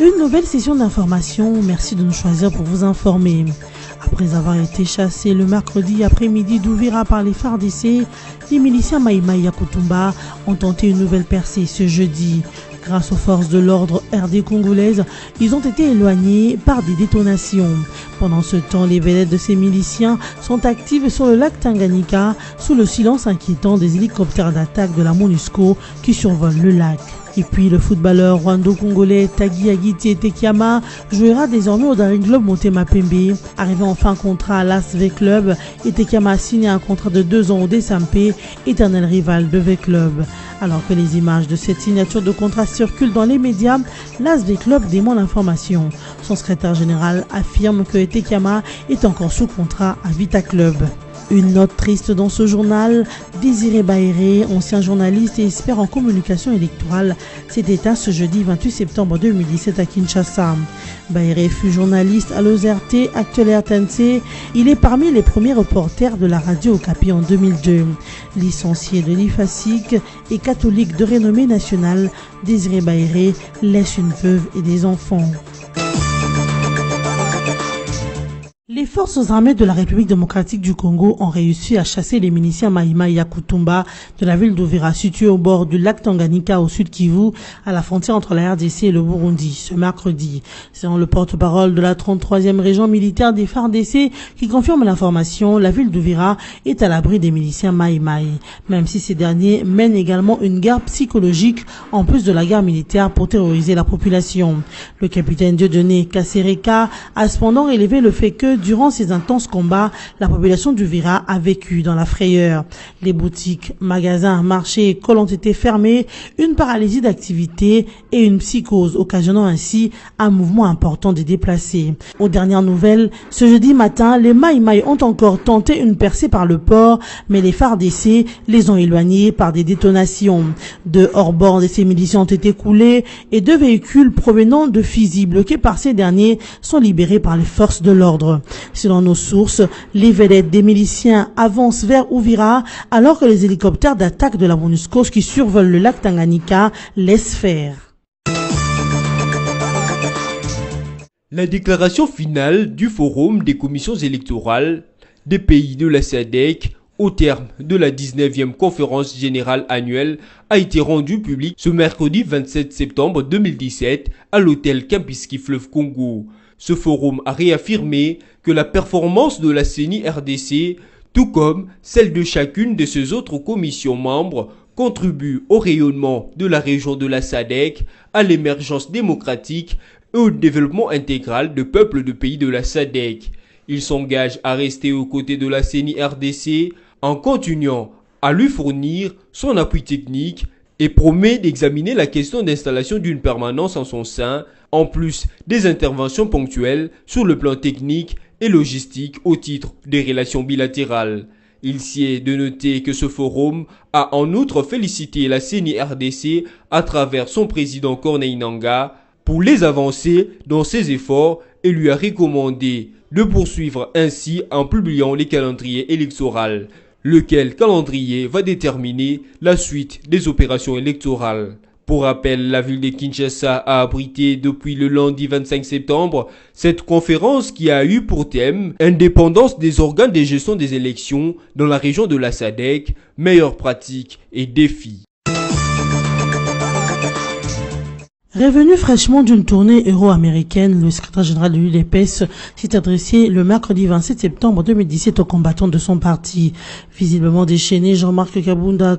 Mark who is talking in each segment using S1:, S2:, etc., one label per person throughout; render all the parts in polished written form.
S1: Une nouvelle session d'information, merci de nous choisir pour vous informer. Après avoir été chassés le mercredi après-midi d'Uvira par les FARDC, les miliciens Maï Maï à Kutumba ont tenté une nouvelle percée ce jeudi. Grâce aux forces de l'ordre RD congolaises, ils ont été éloignés par des détonations. Pendant ce temps, les vedettes de ces miliciens sont actives sur le lac Tanganyika sous le silence inquiétant des hélicoptères d'attaque de la MONUSCO qui survolent le lac. Et puis le footballeur rwando-congolais Tagui Agiti Tekiama jouera désormais au Daring Club Motema Pembe. Arrivé en fin contrat à l'AS-V Club, Tekiama a signé un contrat de 2 ans au Desampe, éternel rival de V Club. Alors que les images de cette signature de contrat circulent dans les médias, l'AS-V Club dément l'information. Son secrétaire général affirme que Tekiama est encore sous contrat à Vita Club. Une note triste dans ce journal, Désiré Baéré, ancien journaliste et expert en communication électorale, s'est éteint ce jeudi 28 septembre 2017 à Kinshasa. Baéré fut journaliste à l'OZRT, actuel RTNC. Il est parmi les premiers reporters de la radio Okapi en 2002. Licencié de l'IFASIC et catholique de renommée nationale, Désiré Baéré laisse une veuve et des enfants. Les forces armées de la République démocratique du Congo ont réussi à chasser les miliciens Maï Maï à Kutumba de la ville d'Uvira, située au bord du lac Tanganyika au sud Kivu, à la frontière entre la RDC et le Burundi, ce mercredi. Selon le porte-parole de la 33e région militaire des FARDC qui confirme l'information, la ville d'Uvira est à l'abri des miliciens Maï Maï, même si ces derniers mènent également une guerre psychologique en plus de la guerre militaire pour terroriser la population. Le capitaine Dieudonné Kassereka a cependant relevé le fait que durant ces intenses combats, la population d'Uvira a vécu dans la frayeur. Les boutiques, magasins, marchés et écoles ont été fermés, une paralysie d'activité et une psychose, occasionnant ainsi un mouvement important des déplacés. Aux dernières nouvelles, ce jeudi matin, les Maï Maï ont encore tenté une percée par le port, mais les FARDC les ont éloignés par des détonations. 2 hors-bord de ces miliciens ont été coulés et 2 véhicules provenant de Fizi bloqués par ces derniers sont libérés par les forces de l'ordre. Selon nos sources, les vedettes des miliciens avancent vers Uvira alors que les hélicoptères d'attaque de la MONUSCO qui survolent le lac Tanganyika laissent faire.
S2: La déclaration finale du Forum des commissions électorales des pays de la SADC au terme de la 19e conférence générale annuelle a été rendue publique ce mercredi 27 septembre 2017 à l'hôtel Kempinski Fleuve Congo. Ce forum a réaffirmé que la performance de la CENI RDC, tout comme celle de chacune de ses autres commissions membres, contribue au rayonnement de la région de la SADC, à l'émergence démocratique et au développement intégral de peuples de pays de la SADC. Il s'engage à rester aux côtés de la CENI RDC en continuant à lui fournir son appui technique et promet d'examiner la question d'installation d'une permanence en son sein, en plus des interventions ponctuelles sur le plan technique et logistique au titre des relations bilatérales. Il sied de noter que ce forum a en outre félicité la CENI RDC à travers son président Corneille Nangaa pour les avancées dans ses efforts et lui a recommandé de poursuivre ainsi en publiant les calendriers électoraux, lequel calendrier va déterminer la suite des opérations électorales. Pour rappel, la ville de Kinshasa a abrité depuis le lundi 25 septembre cette conférence qui a eu pour thème « Indépendance des organes de gestion des élections dans la région de la SADC, meilleures pratiques et défis ».
S1: Revenu fraîchement d'une tournée euro-américaine, le secrétaire général de l'UDPS s'est adressé le mercredi 27 septembre 2017 aux combattants de son parti. Visiblement déchaîné, Jean-Marc Kabunda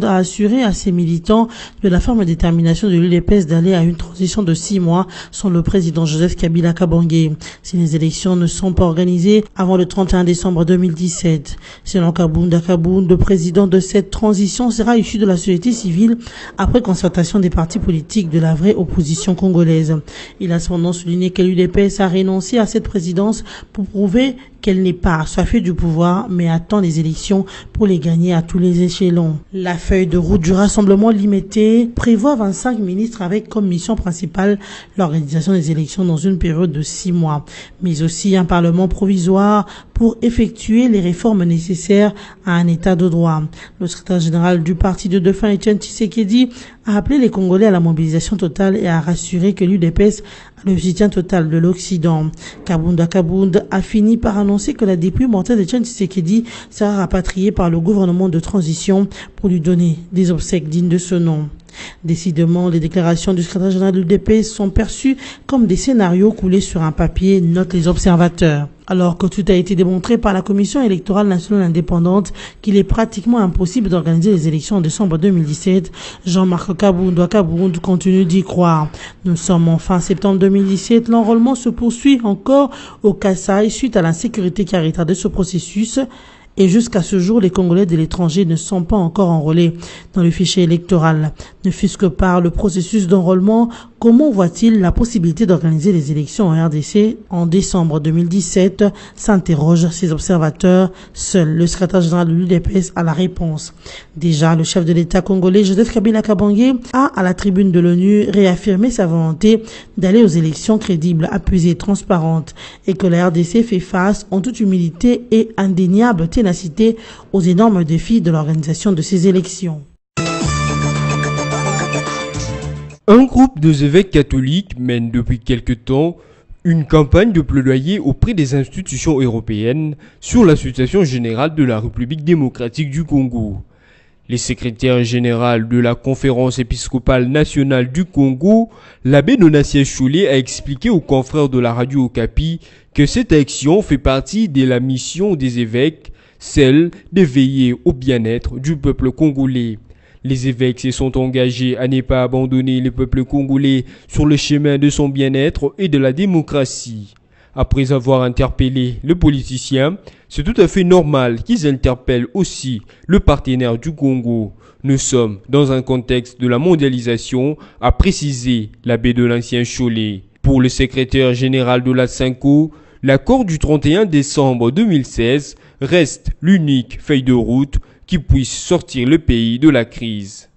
S1: a assuré à ses militants de la ferme détermination de l'UDPS d'aller à une transition de 6 mois sans le président Joseph Kabila Kabange, si les élections ne sont pas organisées avant le 31 décembre 2017. Selon Kabunda, le président de cette transition sera issu de la société civile après concertation des partis politiques de la vraie opposition congolaise. Il a cependant souligné que l'UDPS a renoncé à cette présidence pour prouver qu'elle n'est pas assoiffée du pouvoir, mais attend les élections pour les gagner à tous les échelons. La feuille de route du Rassemblement limité prévoit 25 ministres avec comme mission principale l'organisation des élections dans une période de 6 mois, mais aussi un parlement provisoire pour effectuer les réformes nécessaires à un état de droit. Le secrétaire général du parti de Dauphin, Etienne Tshisekedi, a appelé les Congolais à la mobilisation totale et a rassuré que l'UDPS a le soutien total de l'Occident. Kabunda a fini par annoncer que la dépouille mortelle d'Etienne Tshisekedi sera rapatriée par le gouvernement de transition pour lui donner des obsèques dignes de ce nom. Décidément, les déclarations du secrétaire général de l'UDPS sont perçues comme des scénarios coulés sur un papier, notent les observateurs. Alors que tout a été démontré par la Commission électorale nationale indépendante qu'il est pratiquement impossible d'organiser les élections en décembre 2017, Jean-Marc Kabunda continue d'y croire. Nous sommes en fin septembre 2017, l'enrôlement se poursuit encore au Kasaï suite à l'insécurité qui a retardé ce processus. Et jusqu'à ce jour, les Congolais de l'étranger ne sont pas encore enrôlés dans le fichier électoral. Ne fût-ce que par le processus d'enrôlement, comment voit-il la possibilité d'organiser les élections en RDC en décembre 2017 s'interrogent ces observateurs. Seul le secrétaire général de l'UDPS a la réponse. Déjà, le chef de l'État congolais, Joseph Kabila Kabange, a, à la tribune de l'ONU, réaffirmé sa volonté d'aller aux élections crédibles, apaisées et transparentes, et que la RDC fait face, en toute humilité et indéniable ténacité, aux énormes défis de l'organisation de ces élections.
S2: Un groupe de évêques catholiques mène depuis quelque temps une campagne de plaidoyer auprès des institutions européennes sur la situation générale de la République démocratique du Congo. Les secrétaires généraux de la Conférence épiscopale nationale du Congo, l'abbé Donatien Cholet, a expliqué aux confrères de la radio Okapi que cette action fait partie de la mission des évêques, celle de veiller au bien-être du peuple congolais. Les évêques se sont engagés à ne pas abandonner le peuple congolais sur le chemin de son bien-être et de la démocratie. Après avoir interpellé le politicien, c'est tout à fait normal qu'ils interpellent aussi le partenaire du Congo. Nous sommes dans un contexte de la mondialisation, a précisé l'abbé Donatien Cholet. Pour le secrétaire général de la SYNCO, l'accord du 31 décembre 2016 reste l'unique feuille de route qui puisse sortir le pays de la crise.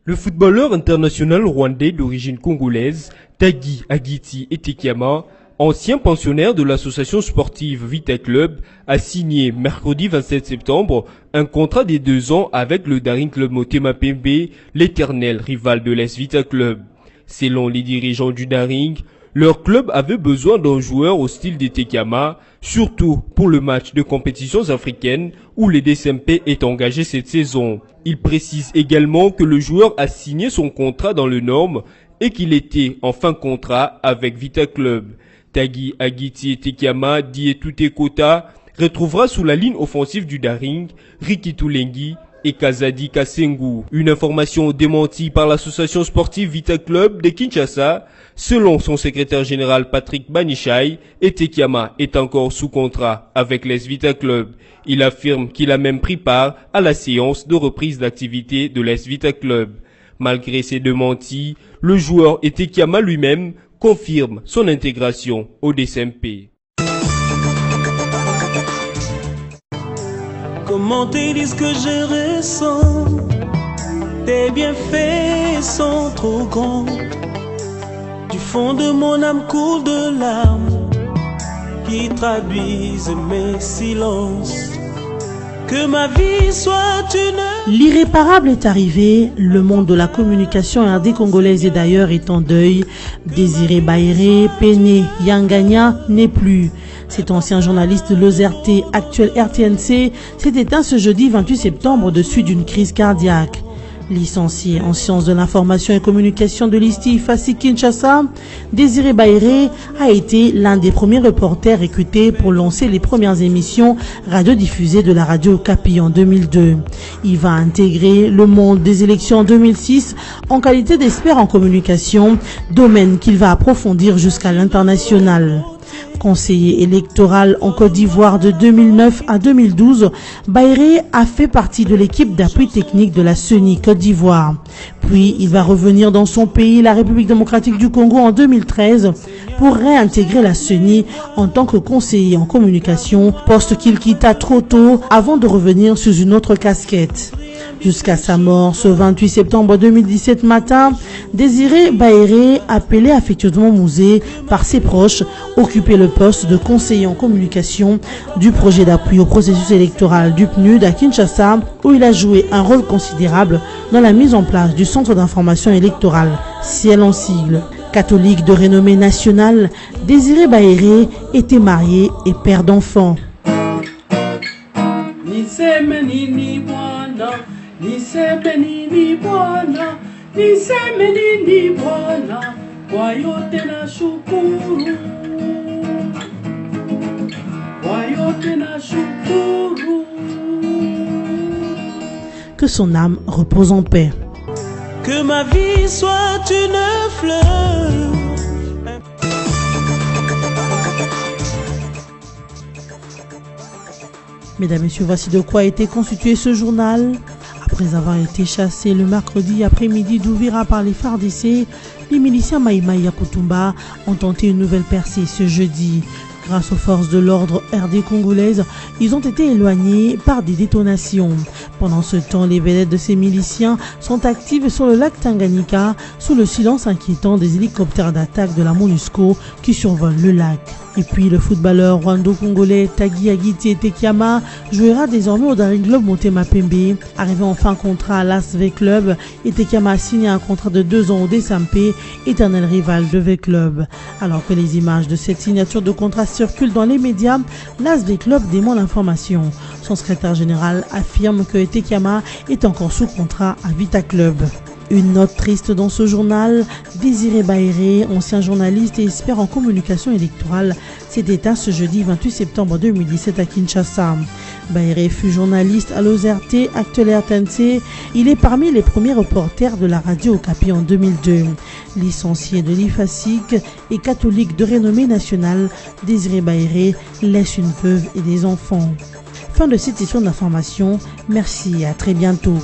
S2: Le footballeur international rwandais d'origine congolaise, Tanguy Agiti Etekiama, ancien pensionnaire de l'association sportive Vita Club, a signé mercredi 27 septembre un contrat de 2 ans avec le Daring Club Motema Pembe, l'éternel rival de l'AS Vita Club. Selon les dirigeants du Daring, leur club avait besoin d'un joueur au style d'Etekiama, surtout pour le match de compétitions africaines où les DSMP est engagé cette saison. Il précise également que le joueur a signé son contrat dans le norme et qu'il était en fin contrat avec Vita Club. Tanguy Agiti Etekiama, dit Etouté Kota, retrouvera sous la ligne offensive du Daring Riki Tulengi et Kazadi Kasengu. Une information démentie par l'association sportive Vita Club de Kinshasa. Selon son secrétaire général Patrick Banichai, Etekiama est encore sous contrat avec l'AS Vita Club. Il affirme qu'il a même pris part à la séance de reprise d'activité de l'AS Vita Club. Malgré ces démentis, le joueur Etekiama lui-même confirme son intégration au DSMP.
S3: Comment te dire ce que je ressens? Tes bienfaits sont trop grands. Du fond de mon âme coule de larmes qui traduisent mes silences. Que ma vie soit une...
S1: L'irréparable est arrivé, le monde de la communication RD congolaise et d'ailleurs est en deuil. Désiré Baéré, Péné Yanganya n'est plus. Cet ancien journaliste de l'OZRT, actuel RTNC, s'est éteint ce jeudi 28 septembre de suite d'une crise cardiaque. Licencié en sciences de l'information et communication de l'ISTI FASI Kinshasa, Désiré Baéré a été l'un des premiers reporters recrutés pour lancer les premières émissions radiodiffusées de la radio Okapi en 2002. Il va intégrer le monde des élections en 2006 en qualité d'expert en communication, domaine qu'il va approfondir jusqu'à l'international. Conseiller électoral en Côte d'Ivoire de 2009 à 2012, Baéré a fait partie de l'équipe d'appui technique de la CENI Côte d'Ivoire. Puis il va revenir dans son pays, la République démocratique du Congo, en 2013 pour réintégrer la CENI en tant que conseiller en communication, poste qu'il quitta trop tôt avant de revenir sous une autre casquette. Jusqu'à sa mort ce 28 septembre 2017 matin, Désiré Baéré, appelé affectueusement Mouzé par ses proches, occupait le poste de conseiller en communication du projet d'appui au processus électoral du PNUD à Kinshasa, où il a joué un rôle considérable dans la mise en place du centre d'information électorale, ciel en sigle. Catholique de renommée nationale, Désiré Baéré était marié et père d'enfants. Que son âme repose en paix.
S3: Que ma vie soit une fleur.
S1: Mesdames, Messieurs, voici de quoi a été constitué ce journal. Après avoir été chassés le mercredi après-midi d'Ouvira par les FARDC, les miliciens Maïmaï Yakutumba ont tenté une nouvelle percée ce jeudi. Grâce aux forces de l'ordre RD congolaises, ils ont été éloignés par des détonations. Pendant ce temps, les vedettes de ces miliciens sont actives sur le lac Tanganyika sous le silence inquiétant des hélicoptères d'attaque de la MONUSCO qui survolent le lac. Et puis le footballeur rwando-congolais Tagi Agiti Tekiama jouera désormais au Daring Club Motema Pembe. Arrivé en fin contrat à l'AS-V Club, Tekiama a signé un contrat de 2 ans au DSMP, éternel rival de V Club. Alors que les images de cette signature de contrat circulent dans les médias, l'AS-V Club dément l'information. Son secrétaire général affirme que Tekiama est encore sous contrat à Vita Club. Une note triste dans ce journal, Désiré Baéré, ancien journaliste et expert en communication électorale, s'est éteint ce jeudi 28 septembre 2017 à Kinshasa. Baéré fut journaliste à l'OZRT, actuel RTNC. Il est parmi les premiers reporters de la radio Okapi en 2002. Licencié de l'IFASIC et catholique de renommée nationale, Désiré Baéré laisse une veuve et des enfants. Fin de cette édition d'information. Merci et à très bientôt.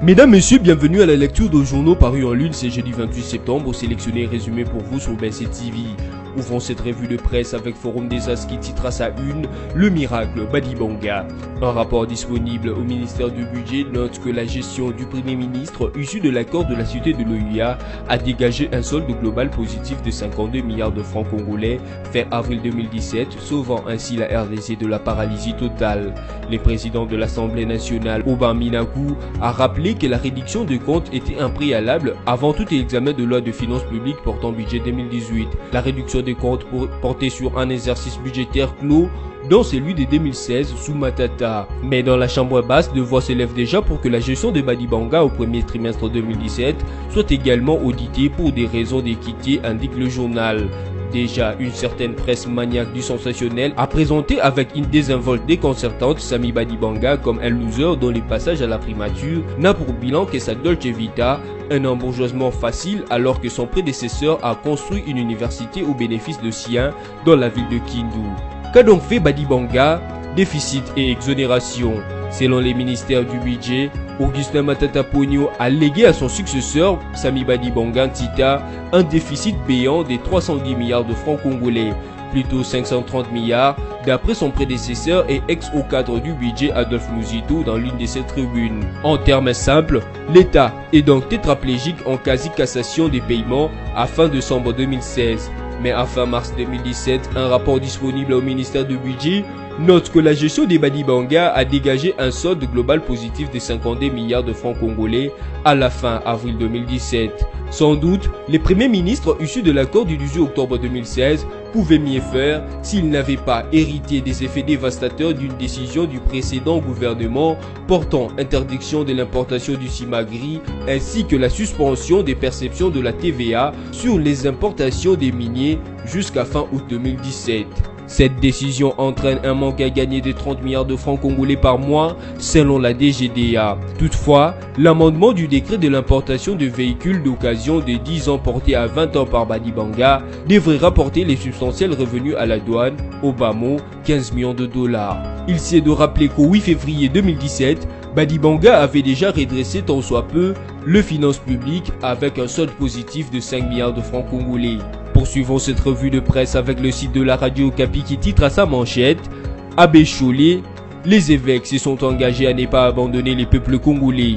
S2: Mesdames, Messieurs, bienvenue à la lecture de journaux parus en ligne ce jeudi 28 septembre, sélectionnés et résumés pour vous sur BC TV. Ouvrons cette revue de presse avec Forum des As qui titre à sa une « Le miracle Badibanga ». Un rapport disponible au ministère du Budget note que la gestion du Premier ministre, issu de l'accord de la Cité de l'OUA, a dégagé un solde global positif de 52 milliards de francs congolais fin avril 2017, sauvant ainsi la RDC de la paralysie totale. Le président de l'Assemblée nationale, Aubin Minakou, a rappelé que la réduction de comptes était un préalable avant tout examen de loi de finances publiques portant budget 2018. La réduction des comptes portait sur un exercice budgétaire clos dont celui de 2016 sous Matata. Mais dans la chambre basse, deux voix s'élèvent déjà pour que la gestion de Badibanga au premier trimestre 2017 soit également auditée pour des raisons d'équité, indique le journal. Déjà, une certaine presse maniaque du sensationnel a présenté avec une désinvolte déconcertante Sami Badibanga comme un loser dont le passage à la primature n'a pour bilan que sa Dolce Vita, un embourgeoisement facile alors que son prédécesseur a construit une université au bénéfice de siens dans la ville de Kindu. Qu'a donc fait Badibanga? Déficit et exonération. Selon les ministères du budget, Augustin Matata Pogno a légué à son successeur, Sami Badibanga Ntita, un déficit béant de 310 milliards de francs congolais, plutôt 530 milliards, d'après son prédécesseur et ex-haut cadre du budget Adolphe Mouzito dans l'une de ses tribunes. En termes simples, l'État est donc tétraplégique en quasi-cassation des paiements à fin décembre 2016. Mais à fin mars 2017, un rapport disponible au ministère du Budget note que la gestion des Badibanga a dégagé un solde global positif de 52 milliards de francs congolais à la fin avril 2017. Sans doute, les premiers ministres issus de l'accord du 18 octobre 2016 pouvaient mieux faire s'ils n'avaient pas hérité des effets dévastateurs d'une décision du précédent gouvernement portant interdiction de l'importation du ciment gris ainsi que la suspension des perceptions de la TVA sur les importations des miniers jusqu'à fin août 2017. Cette décision entraîne un manque à gagner de 30 milliards de francs congolais par mois selon la DGDA. Toutefois, l'amendement du décret de l'importation de véhicules d'occasion de 10 ans porté à 20 ans par Badi Banga devrait rapporter les substantiels revenus à la douane, au bas mot 15 millions de dollars. Il s'est de rappeler qu'au 8 février 2017, Badi Banga avait déjà redressé tant soit peu le finance publique avec un solde positif de 5 milliards de francs congolais. Poursuivons cette revue de presse avec le site de la radio Okapi qui titre à sa manchette « Abbé Cholé, les évêques se sont engagés à ne pas abandonner les peuples congolais ».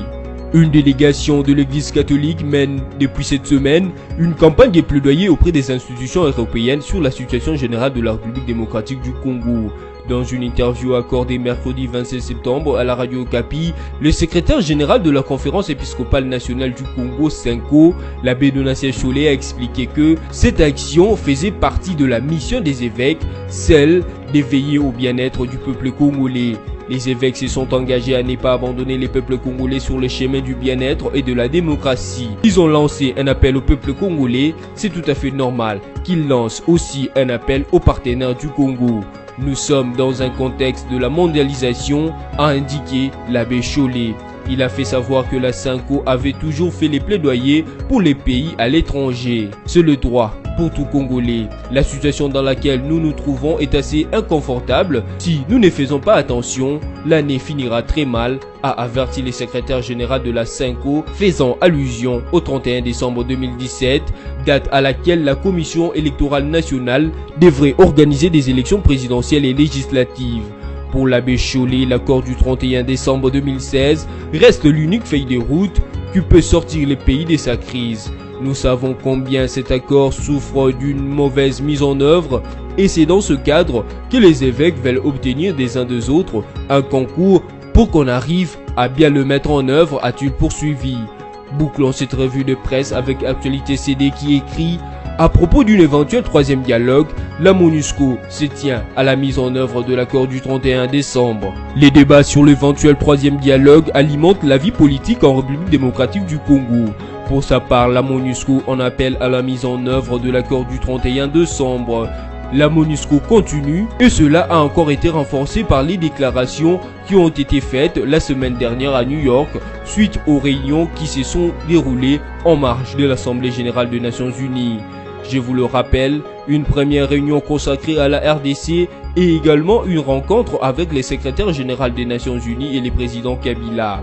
S2: Une délégation de l'église catholique mène depuis cette semaine une campagne de plaidoyer auprès des institutions européennes sur la situation générale de la République démocratique du Congo. Dans une interview accordée mercredi 26 septembre à la radio Okapi, le secrétaire général de la conférence épiscopale nationale du Congo, Senko, l'abbé Donatien Cholé, a expliqué que cette action faisait partie de la mission des évêques, celle de veiller au bien-être du peuple congolais. Les évêques se sont engagés à ne pas abandonner les peuples congolais sur le chemin du bien-être et de la démocratie. Ils ont lancé un appel au peuple congolais, c'est tout à fait normal qu'ils lancent aussi un appel aux partenaires du Congo. Nous sommes dans un contexte de la mondialisation, a indiqué l'abbé Cholé. Il a fait savoir que la Senko avait toujours fait les plaidoyers pour les pays à l'étranger. C'est le droit pour tout Congolais. La situation dans laquelle nous nous trouvons est assez inconfortable. Si nous ne faisons pas attention, l'année finira très mal, a averti le secrétaire général de la Senko, faisant allusion au 31 décembre 2017, date à laquelle la Commission électorale nationale devrait organiser des élections présidentielles et législatives. Pour l'abbé Cholé, l'accord du 31 décembre 2016 reste l'unique feuille de route qui peut sortir le pays de sa crise. Nous savons combien cet accord souffre d'une mauvaise mise en œuvre et c'est dans ce cadre que les évêques veulent obtenir des uns des autres un concours pour qu'on arrive à bien le mettre en œuvre, a-t-il poursuivi. Bouclons cette revue de presse avec Actualité CD qui écrit: à propos d'une éventuelle troisième dialogue, la MONUSCO se tient à la mise en œuvre de l'accord du 31 décembre. Les débats sur l'éventuel troisième dialogue alimentent la vie politique en République démocratique du Congo. Pour sa part, la MONUSCO en appelle à la mise en œuvre de l'accord du 31 décembre. La MONUSCO continue et cela a encore été renforcé par les déclarations qui ont été faites la semaine dernière à New York suite aux réunions qui se sont déroulées en marge de l'Assemblée générale des Nations Unies. Je vous le rappelle, une première réunion consacrée à la RDC et également une rencontre avec le secrétaire général des Nations Unies et le président Kabila.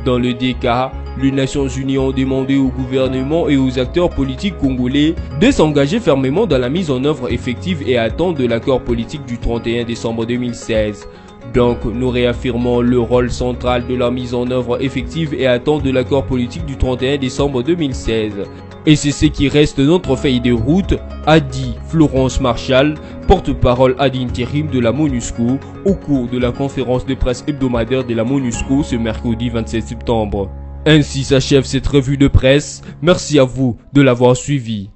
S2: Dans le cas, les Nations Unies ont demandé au gouvernement et aux acteurs politiques congolais de s'engager fermement dans la mise en œuvre effective et à temps de l'accord politique du 31 décembre 2016. Donc, nous réaffirmons le rôle central de la mise en œuvre effective et à temps de l'accord politique du 31 décembre 2016. Et c'est ce qui reste notre feuille de route, a dit Florence Marshall, porte-parole ad intérim de la MONUSCO, au cours de la conférence de presse hebdomadaire de la MONUSCO ce mercredi 27 septembre. Ainsi s'achève cette revue de presse. Merci à vous de l'avoir suivi.